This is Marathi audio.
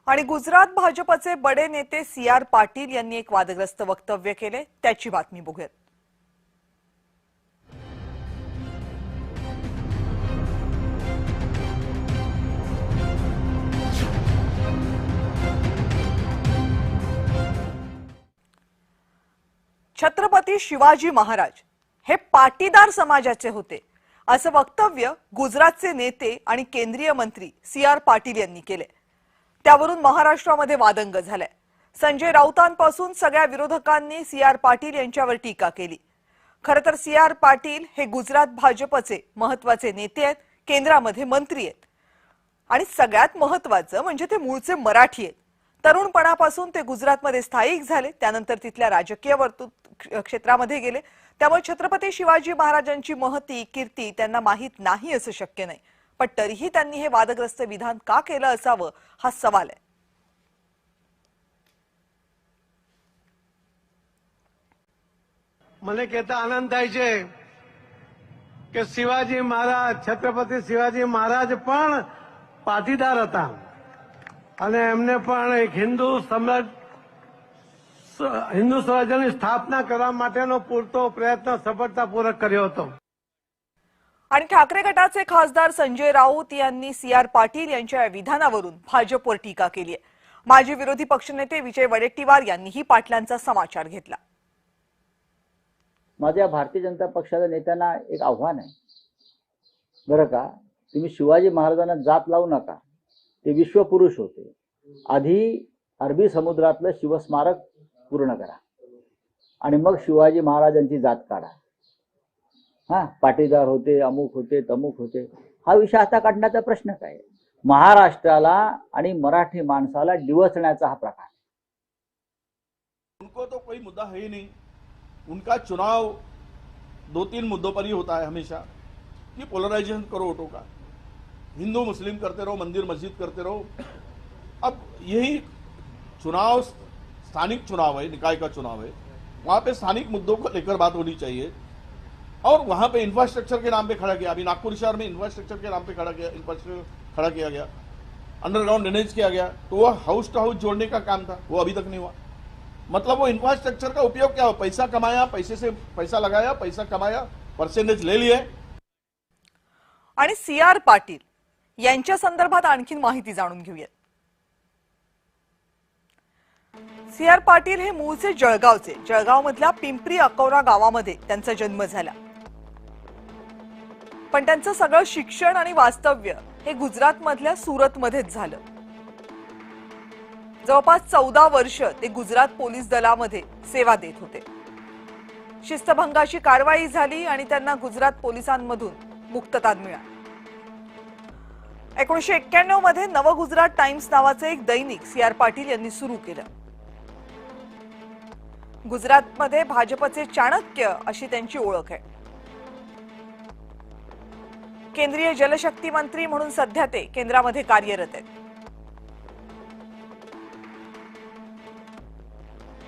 आणि गुजरात भाजपचे बडे नेते सी.आर. पाटील यांनी एक वादग्रस्त वक्तव्य केले, त्याची बातमी बघूयात। छत्रपती शिवाजी महाराज हे पाटीदार समाजाचे होते असं वक्तव्य गुजरातचे नेते आणि केंद्रीय मंत्री सी.आर. पाटील यांनी केले। त्यावरून महाराष्ट्रामध्ये वादंग झालाय। संजय राऊतांपासून सगळ्या विरोधकांनी सी.आर. पाटील यांच्यावर टीका केली। खरं तर सी.आर. पाटील हे गुजरात भाजपचे महत्त्वाचे नेते आहेत, केंद्रामध्ये मंत्री आहेत आणि सगळ्यात महत्त्वाचं म्हणजे ते मूळचे मराठी आहेत। तरुणपणापासून ते गुजरातमध्ये स्थायिक झाले, त्यानंतर तिथल्या राजकीय क्षेत्रामध्ये गेले। त्यामुळे छत्रपती शिवाजी महाराजांची महती कीर्ती त्यांना माहित नाही असं शक्य नाही, पण तरीही त्यांनी हे वादग्रस्त विधान का केलं असावं हा सवाल आहे। મને કહેતા આનંદ થાય છે કે શિવાજી મહારાજ છત્રપતિ શિવાજી મહારાજ પણ પાટીદાર હતા અને એમને પણ એક હિન્દુ સ્વરાજ્યની સ્થાપના કરવા માટેનો પૂરતો પ્રયત્ન સફળતાપૂર્વક કર્યો હતો। आणि ठाकरे गटाचे खासदार संजय राऊत यांनी सी.आर. पाटील यांच्या या विधानावरून भाजपवर टीका केली आहे। माजी विरोधी पक्षनेते विजय वडेट्टीवार यांनीही पाटलांचा समाचार घेतला। माझ्या भारतीय जनता पक्षाच्या नेत्यांना एक आव्हान आहे बरं का, तुम्ही शिवाजी महाराजांना जात लावू नका, ते विश्वपुरुष होते। आधी अरबी समुद्रातलं शिवस्मारक पूर्ण करा आणि मग शिवाजी महाराजांची जात काढा। पाटीदार होते, अमुक होते, तमुक होते, हा विषय आता काढण्याचा प्रश्न काय? महाराष्ट्राला आणि मराठी माणसाला डिवचण्याचा हा प्रकार। उनको तो कोई मुद्दा है ही नहीं। उनका चुनाव 2-3 मुद्दों पर ही होता है हमेशा कि पोलराइजेशन करो वोटों का, हिंदू मुस्लिम करते रहो, मंदिर मस्जिद करते रहो। अब यही चुनाव स्थानिक चुनाव है, निकाय का चुनाव है, वहां पे स्थानिक मुद्दों को लेकर बात होनी चाहिए। और वहां पे इंफ्रास्ट्रक्चर के नाम पे खड़ा किया, अभी नागपुर शहर में इंफ्रास्ट्रक्चर के नाम पे इंफ्रास्ट्रक्चर खड़ा किया गया, अंडरग्राउंड ड्रेनेज किया गया, तो वो हाउस टू हाउस जोड़ने का काम था, वो अभी तक नहीं हुआ। मतलब वो इंफ्रास्ट्रक्चर का उपयोग क्या हो, पैसा कमाया, पैसे से पैसा लगाया, पैसा कमाया, परसेंटेज ले लिए। आणि सी.आर. पाटील यांच्या संदर्भात आणखी माहिती जाणून घेऊयात। सी.आर. पाटील हे मूळचे जळगावचे, जळगावमधल्या पिंपरी अकौरा गावामध्ये त्यांचा जन्म झाला, पण त्यांचं सगळं शिक्षण आणि वास्तव्य हे गुजरातमधल्या सुरतमध्येच झालं। जवळपास 14 वर्ष ते गुजरात पोलीस दलामध्ये सेवा देत होते। शिस्तभंगाची कारवाई झाली आणि त्यांना गुजरात पोलिसांमधून मुक्तता मिळाली। 1991 मध्ये नव गुजरात टाइम्स नावाचे एक दैनिक सी.आर. पाटील यांनी सुरू केलं। गुजरातमध्ये भाजपचे चाणक्य अशी त्यांची ओळख आहे। केंद्रीय जलशक्ती मंत्री म्हणून सध्या ते केंद्रामध्ये कार्यरत आहेत।